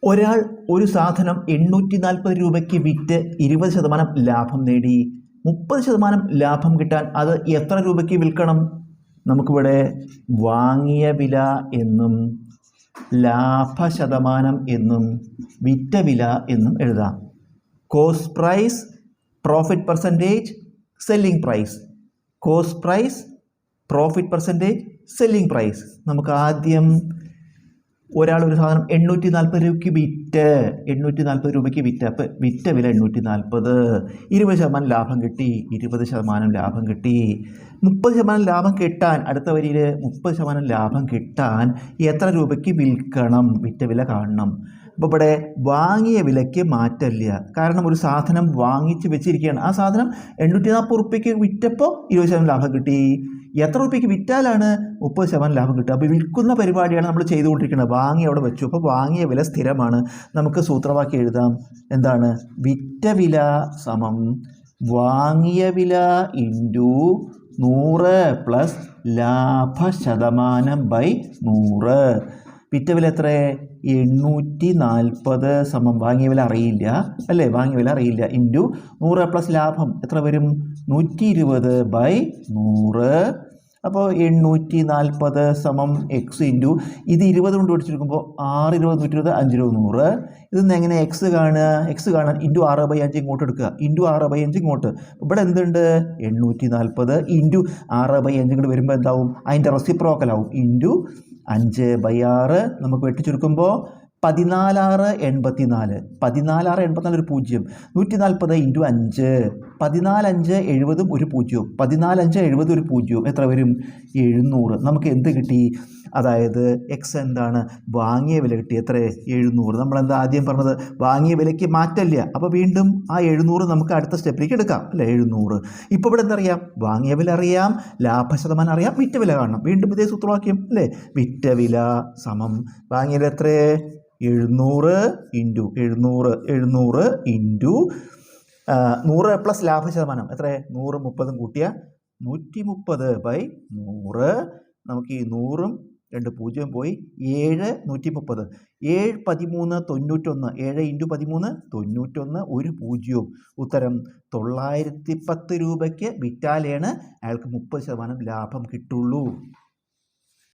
ഒരാൾ ഒരു സാധനം 840 രൂപയ്ക്ക് വിറ്റ് 20% ലാഭം നേടി. 30% ലാഭം കിട്ടാൻ അത് എത്ര രൂപയ്ക്ക് വിൽക്കണം? നമുക്കിവിടെ വാങ്ങിയ വില എന്നും ലാഭശതമാനം എന്നും വിറ്റ വില എന്നും എഴുതാം. Cost price, profit percentage, selling price. Cost price, profit percentage, selling price. നമുക്ക് ആദ്യം ഒരാൾ ഒരു സാധനം 840 രൂപയ്ക്ക് വിറ്റ് 840 രൂപയ്ക്ക് വിറ്റ്, അപ്പോൾ വിറ്റ വില 840, 20% ലാഭം കിട്ടി, 20% ലാഭം കിട്ടി. 30% ലാഭം കിട്ടാൻ, അടുത്ത വരിയിൽ 30% ലാഭം കിട്ടാൻ എത്ര രൂപയ്ക്ക് വിൽക്കണം? വിറ്റ വില കാണണം. അപ്പോൾ ഇവിടെ വാങ്ങിയ വിലയ്ക്ക് മാറ്റമില്ല, കാരണം ഒരു സാധനം വാങ്ങിച്ച് വെച്ചിരിക്കുകയാണ്. ആ സാധനം 840 റുപ്യയ്ക്ക് വിറ്റപ്പോൾ 20% ലാഭം കിട്ടി. എത്ര റുപ്യയ്ക്ക് വിറ്റാലാണ് 30% ലാഭം കിട്ടുക? അപ്പോൾ വിൽക്കുന്ന പരിപാടിയാണ് നമ്മൾ ചെയ്തുകൊണ്ടിരിക്കുന്നത്. വാങ്ങി അവിടെ വെച്ചു, അപ്പോൾ വാങ്ങിയ വില സ്ഥിരമാണ്. നമുക്ക് സൂത്രവാക്യം എഴുതാം. എന്താണ്? വിറ്റ വില സമം വാങ്ങിയ വില ഇൻറ്റു 100 പ്ലസ് ലാഭശതമാനം ബൈ 100. വിറ്റ വില എത്ര? 840 സമം വാങ്ങിയ വില അറിയില്ല അല്ലേ? വാങ്ങിയ വില അറിയില്ല ഇൻറ്റു 100 പ്ലസ് ലാഭം എത്ര വരും? 120 ബൈ 100. അപ്പോൾ 840 സമം എക്സ് ഇൻറ്റു ഇത് 20 കൊണ്ട് പഠിച്ചെടുക്കുമ്പോൾ 6 20 120 5 20 100. ഇതിന്ന് എങ്ങനെ എക്സ് കാണുക? എക്സ് കാണാൻ ഇൻറ്റു 6/5 ഇങ്ങോട്ട് എടുക്കുക, ഇൻറ്റു 6/5 ഇങ്ങോട്ട്. ഇവിടെ എന്തുണ്ട്? 840 ഇൻറ്റു 6/5 ഇങ്ങോട്ട് വരുമ്പോൾ എന്താവും? അതിൻ്റെ റെസിപ്രോക്കലാവും. ഇൻറ്റു 5/6 നമുക്ക് വെട്ടിച്ചുരുക്കുമ്പോൾ 14/6 14/6 ഒരു 0. 140 ഇൻറ്റു 5 14 5 70 ഒരു 0. 14 5 70 ഒരു 0 എത്ര വരും? 700. നമുക്ക് എന്ത് കിട്ടി? അതായത് എക്സ് എന്താണ്? വാങ്ങിയ വില കിട്ടി. എത്ര? 700. നമ്മളെന്താ ആദ്യം പറഞ്ഞത്? വാങ്ങിയ വിലയ്ക്ക് മാറ്റമില്ല. അപ്പോൾ വീണ്ടും ആ 700 നമുക്ക് അടുത്ത സ്റ്റെപ്പിലേക്ക് എടുക്കാം അല്ലേ? 700. ഇപ്പോൾ ഇവിടെ എന്തറിയാം? വാങ്ങിയ വില അറിയാം, ലാഭശതമാനം അറിയാം, വിറ്റ വില കാണണം. വീണ്ടും ഇതേ സൂത്രവാക്യം അല്ലേ? വിറ്റ വില സമം വാങ്ങിയ വില എത്ര? 700 ഇൻറ്റു 700 ഇൻറ്റു 100 പ്ലസ് ലാഭശതമാനം എത്ര? 100 30 കൂട്ടിയ 130 ബൈ 100. നമുക്ക് ഈ 100ഉം 2 0 പോയി 7 130. 7 13 91. 7 ഇൻറ്റു 13 91 ഒരു 0. ഉത്തരം 910 രൂപയ്ക്ക് വിറ്റാലാണ് അയാൾക്ക് 30% ലാഭം കിട്ടുള്ളൂ.